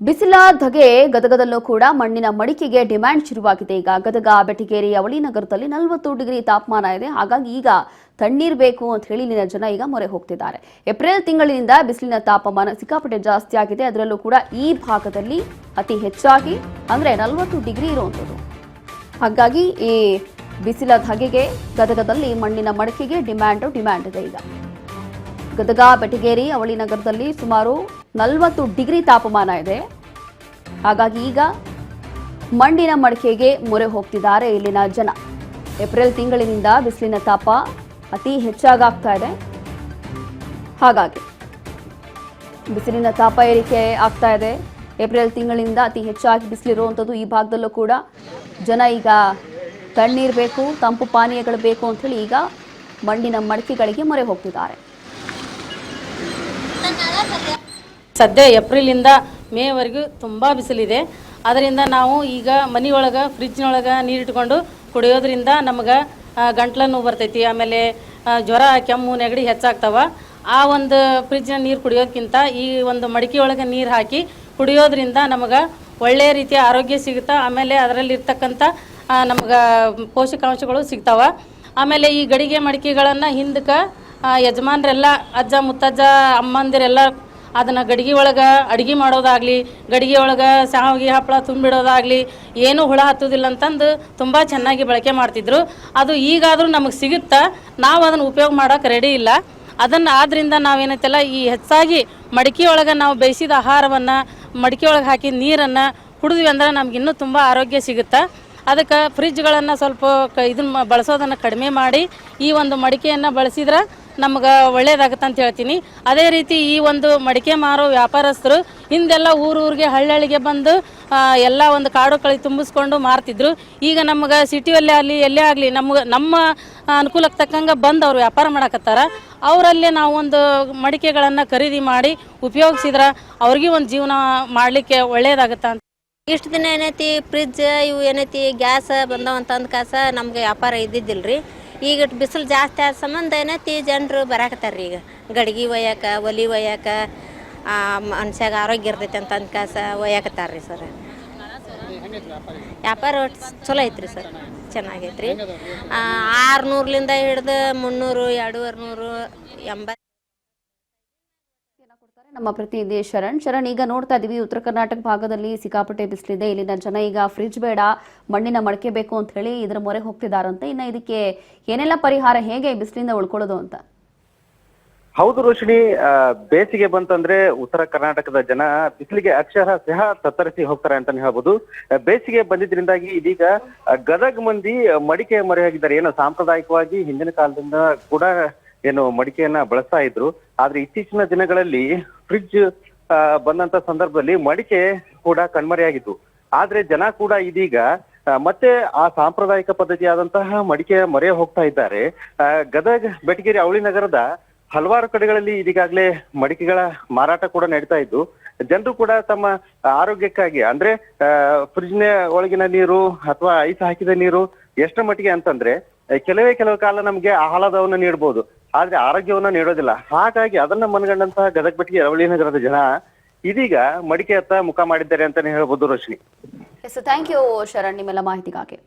ಬಿಸಿಲ ಧಗೆ ಗದಗದಲ್ಲೂ ಕೂಡ ಮಣ್ಣಿನ ಮಡಿಕೆಗೆ ಡಿಮ್ಯಾಂಡ್ ಶುರುವಾಗಿದೆ. ಈಗ ಗದಗ, ಬೆಟಗೇರಿ, ಅವಳಿ ನಗರದಲ್ಲಿ 40 ಡಿಗ್ರಿ ತಾಪಮಾನ ಇದೆ. ಹಾಗಾಗಿ ಈಗ ತಣ್ಣೀರ್ ಬೇಕು ಅಂತ ಹೇಳಿ ಇಲ್ಲಿನ ಜನ ಈಗ ಮೊರೆ ಹೋಗ್ತಿದ್ದಾರೆ. ಏಪ್ರಿಲ್ ತಿಂಗಳಿನಿಂದ ಬಿಸಿಲಿನ ತಾಪಮಾನ ಸಿಕ್ಕಾಪಟ್ಟೆ ಜಾಸ್ತಿ ಆಗಿದೆ. ಅದರಲ್ಲೂ ಕೂಡ ಈ ಭಾಗದಲ್ಲಿ ಅತಿ ಹೆಚ್ಚಾಗಿ ಅಂದ್ರೆ 40 ಡಿಗ್ರಿ ಇರುವಂಥದ್ದು. ಹಾಗಾಗಿ ಈ ಬಿಸಿಲ ಧಗೆಗೆ ಗದಗದಲ್ಲಿ ಮಣ್ಣಿನ ಮಡಿಕೆಗೆ ಡಿಮ್ಯಾಂಡ್ ಇದೆ. ಈಗ ಗದಗ, ಬೆಟಗೇರಿ, ಅವಳಿ ನಗರದಲ್ಲಿ ಸುಮಾರು 40 ಡಿಗ್ರಿ ತಾಪಮಾನ ಇದೆ. ಹಾಗಾಗಿ ಈಗ ಮಣ್ಣಿನ ಮಡಿಕೆಗೆ ಮೊರೆ ಹೋಗ್ತಿದ್ದಾರೆ ಇಲ್ಲಿನ ಜನ. ಏಪ್ರಿಲ್ ತಿಂಗಳಿನಿಂದ ಬಿಸಿಲಿನ ತಾಪ ಅತಿ ಹೆಚ್ಚಾಗ್ತಾ ಇದೆ. ಹಾಗಾಗಿ ಬಿಸಿಲಿನ ತಾಪ ಏರಿಕೆ ಆಗ್ತಾ ಇದೆ. ಏಪ್ರಿಲ್ ತಿಂಗಳಿಂದ ಅತಿ ಹೆಚ್ಚಾಗಿ ಬಿಸಿಲಿರುವಂಥದ್ದು. ಈ ಭಾಗದಲ್ಲೂ ಕೂಡ ಜನ ಈಗ ತಣ್ಣೀರು ಬೇಕು, ತಂಪು ಪಾನೀಯಗಳು ಬೇಕು ಅಂತ ಹೇಳಿ ಈಗ ಮಣ್ಣಿನ ಮಡಿಕೆಗಳಿಗೆ ಮೊರೆ ಹೋಗ್ತಿದ್ದಾರೆ. ಸದ್ಯ ಏಪ್ರಿಲಿಂದ ಮೇವರೆಗೂ ತುಂಬ ಬಿಸಿಲಿದೆ. ಅದರಿಂದ ನಾವು ಈಗ ಮನೆಯೊಳಗೆ ಫ್ರಿಜ್ನೊಳಗೆ ನೀರಿಟ್ಕೊಂಡು ಕುಡಿಯೋದ್ರಿಂದ ನಮಗೆ ಗಂಟ್ಲು ನೋವು ಬರ್ತೈತಿ. ಆಮೇಲೆ ಜ್ವರ, ಕೆಮ್ಮು, ನೆಗಡಿ ಹೆಚ್ಚಾಗ್ತವೆ. ಆ ಒಂದು ಫ್ರಿಜ್ನ ನೀರು ಕುಡಿಯೋದಕ್ಕಿಂತ ಈ ಒಂದು ಮಡಿಕೆ ಒಳಗೆ ನೀರು ಹಾಕಿ ಕುಡಿಯೋದ್ರಿಂದ ನಮಗೆ ಒಳ್ಳೆಯ ರೀತಿಯ ಆರೋಗ್ಯ ಸಿಗುತ್ತೆ. ಆಮೇಲೆ ಅದರಲ್ಲಿರ್ತಕ್ಕಂಥ ನಮ್ಗೆ ಪೋಷಕಾಂಶಗಳು ಸಿಗ್ತಾವೆ. ಆಮೇಲೆ ಈ ಗಡಿಗೆ ಮಡಿಕೆಗಳನ್ನು ಹಿಂದಕ್ಕೆ ಯಜಮಾನ್ರೆಲ್ಲ ಅಜ್ಜ ಮುತ್ತಜ್ಜ ಅಮ್ಮಂದಿರೆಲ್ಲ ಅದನ್ನು ಗಡಿಗೆ ಒಳಗೆ ಅಡುಗೆ ಮಾಡೋದಾಗಲಿ, ಗಡಿಗೆ ಒಳಗೆ ಶಾವಿಗೆ ಹಪ್ಪಳ ತುಂಬಿಡೋದಾಗಲಿ ಏನೂ ಹುಳ ಹತ್ತೋದಿಲ್ಲ ಅಂತಂದು ತುಂಬ ಚೆನ್ನಾಗಿ ಬಳಕೆ ಮಾಡ್ತಿದ್ರು. ಅದು ಈಗಾದರೂ ನಮಗೆ ಸಿಗುತ್ತಾ, ನಾವು ಅದನ್ನು ಉಪಯೋಗ ಮಾಡೋಕೆ ರೆಡಿ ಇಲ್ಲ. ಅದನ್ನು ಆದ್ದರಿಂದ ನಾವೇನೈತಲ್ಲ ಈ ಹೆಚ್ಚಾಗಿ ಮಡಿಕೆ ಒಳಗೆ ನಾವು ಬೇಯಿಸಿದ ಆಹಾರವನ್ನು ಮಡಿಕೆ ಒಳಗೆ ಹಾಕಿ ನೀರನ್ನು ಕುಡಿದ್ವಿ ಅಂದ್ರೆ ನಮಗಿನ್ನೂ ತುಂಬ ಆರೋಗ್ಯ ಸಿಗುತ್ತೆ. ಅದಕ್ಕೆ ಫ್ರಿಜ್ಗಳನ್ನು ಸ್ವಲ್ಪ ಇದನ್ನು ಬಳಸೋದನ್ನು ಕಡಿಮೆ ಮಾಡಿ ಈ ಒಂದು ಮಡಿಕೆಯನ್ನು ಬಳಸಿದ್ರೆ ನಮ್ಗೆ ಒಳ್ಳೇದಾಗುತ್ತೆ ಅಂತ ಹೇಳ್ತೀನಿ. ಅದೇ ರೀತಿ ಈ ಒಂದು ಮಡಿಕೆ ಮಾರೋ ವ್ಯಾಪಾರಸ್ಥರು ಹಿಂದೆಲ್ಲ ಊರಿಗೆ ಹಳ್ಳಿಗೆ ಬಂದು ಎಲ್ಲ ಒಂದು ಕಾಡು ಕಳಿ ತುಂಬಿಸ್ಕೊಂಡು ಮಾರ್ತಿದ್ರು. ಈಗ ನಮ್ಗೆ ಸಿಟಿಯಲ್ಲೇ ಆಗಲಿ ಎಲ್ಲೇ ಆಗಲಿ ನಮ್ಮ ಅನುಕೂಲಕ್ಕೆ ತಕ್ಕಂಗೆ ಬಂದು ಅವ್ರು ವ್ಯಾಪಾರ ಮಾಡಕತ್ತಾರ. ಅವರಲ್ಲೇ ನಾವು ಒಂದು ಮಡಿಕೆಗಳನ್ನು ಖರೀದಿ ಮಾಡಿ ಉಪಯೋಗಿಸಿದ್ರೆ ಅವ್ರಿಗೆ ಒಂದು ಜೀವನ ಮಾಡಲಿಕ್ಕೆ ಒಳ್ಳೇದಾಗುತ್ತೆ ಅಂತ. ಇಷ್ಟು ದಿನ ಏನೈತಿ ಫ್ರಿಜ್ ಇವು ಏನೈತಿ ಗ್ಯಾಸ್ ಬಂದವಂತಂದು ಕಾಸ ನಮ್ಗೆ ವ್ಯಾಪಾರ ಇದ್ದಿದ್ದಿಲ್ಲ ರೀ. ಈಗ ಬಿಸಿಲು ಜಾಸ್ತಿ ಆದ ಸಂಬಂಧ ಏನೈತಿ ಜನರು ಬರಾಕತ್ತಾರ ರೀ. ಈಗ ಗಡ್ಗೆ ಒಯ್ಯಾಕ, ಒಲಿ ಒಯ್ಯಾಕ, ಮನುಷ್ಯಾಗ ಆರೋಗ್ಯ ಇರ್ತೈತೆ ಅಂತಂದು ಕಾಸ ಒಯ್ಯಾಕತ್ತಾರ ರೀ ಸರ್. ವ್ಯಾಪಾರ ಚಲೋ ಐತ್ರಿ ಸರ್, ಚೆನ್ನಾಗೈತ್ರಿ. 600ಲಿಂದ ಹಿಡಿದು 300, 200, 80. ನಮ್ಮ ಪ್ರತಿನಿಧಿ ಶರಣ್, ಈಗ ನೋಡ್ತಾ ಇದೀವಿ ಉತ್ತರ ಕರ್ನಾಟಕ ಭಾಗದಲ್ಲಿ ಸಿಕ್ಕಾಪಟ್ಟೆ ಬಿಸಿಲಿದೆ. ಇಲ್ಲಿನ ಜನ ಈಗ ಫ್ರಿಜ್ ಬೇಡ, ಮಣ್ಣಿನ ಮಡಿಕೆ ಬೇಕು ಅಂತ ಹೇಳಿ ಇದರ ಮೊರೆ ಹೋಗ್ತಿದಾರಂತೆ. ಇನ್ನು ಇದಕ್ಕೆ ಏನೆಲ್ಲ ಪರಿಹಾರ, ಹೇಗೆ ಬಿಸಿಲಿಂದ ಉಳ್ಕೊಳ್ಳೋದು ಅಂತ? ಹೌದು ರೋಶಿನಿ, ಬೇಸಿಗೆ ಬಂತಂದ್ರೆ ಉತ್ತರ ಕರ್ನಾಟಕದ ಜನ ಬಿಸಿಲಿಗೆ ಅಕ್ಷರಶಃ ತತ್ತರಿಸಿ ಹೋಗ್ತಾರೆ ಅಂತಾನೆ ಹೇಳ್ಬೋದು. ಬೇಸಿಗೆ ಬಂದಿದ್ರಿಂದಾಗಿ ಇದೀಗ ಗದಗ ಮಂದಿ ಮಡಿಕೆ ಮೊರೆಯಾಗಿದ್ದಾರೆ. ಏನೋ ಸಾಂಪ್ರದಾಯಿಕವಾಗಿ ಹಿಂದಿನ ಕಾಲದಿಂದ ಕೂಡ ಏನು ಮಡಿಕೆಯನ್ನ ಬಳಸ್ತಾ ಇದ್ರು. ಆದ್ರೆ ಇತ್ತೀಚಿನ ದಿನಗಳಲ್ಲಿ ಫ್ರಿಡ್ಜ್ ಬಂದಂತ ಸಂದರ್ಭದಲ್ಲಿ ಮಡಿಕೆ ಕೂಡ ಕಣ್ಮರೆಯಾಗಿತ್ತು. ಆದ್ರೆ ಜನ ಕೂಡ ಇದೀಗ ಮತ್ತೆ ಆ ಸಾಂಪ್ರದಾಯಿಕ ಪದ್ಧತಿಯಾದಂತಹ ಮಡಿಕೆ ಮೊರೆ ಹೋಗ್ತಾ ಇದ್ದಾರೆ. ಗದಗ, ಬೆಟಗೇರಿ, ಅವಳಿ ನಗರದ ಹಲವಾರು ಕಡೆಗಳಲ್ಲಿ ಇದೀಗಾಗಲೇ ಮಡಿಕೆಗಳ ಮಾರಾಟ ಕೂಡ ನಡೀತಾ ಇದ್ದು, ಜನರು ಕೂಡ ತಮ್ಮ ಆರೋಗ್ಯಕ್ಕಾಗಿ ಅಂದ್ರೆ ಫ್ರಿಜ್ನ ಒಳಗಿನ ನೀರು ಅಥವಾ ಐಸ್ ಹಾಕಿದ ನೀರು ಎಷ್ಟರ ಮಟ್ಟಿಗೆ ಅಂತಂದ್ರೆ ಕೆಲವು ಕಾಲ ನಮ್ಗೆ ಆಹ್ಲಾದವನ್ನ ನೀಡಬಹುದು, ಆದ್ರೆ ಆರೋಗ್ಯವನ್ನ ನೀಡೋದಿಲ್ಲ. ಹಾಗಾಗಿ ಅದನ್ನ ಮನಗಂಡಂತಹ ಗದಗ, ಬೆಟಗೇರಿ, ಅವಳಿ ನಗರದ ಜನ ಇದೀಗ ಮಡಿಕೆ ಹತ್ತ ಮುಖ ಮಾಡಿದ್ದಾರೆ ಅಂತಾನೆ ಹೇಳ್ಬೋದು ರೋಶಿನಿ. ಥ್ಯಾಂಕ್ ಯು ಶರಣ್, ನಿಮ್ಮೆಲ್ಲ ಮಾಹಿತಿಗಾಗಿ.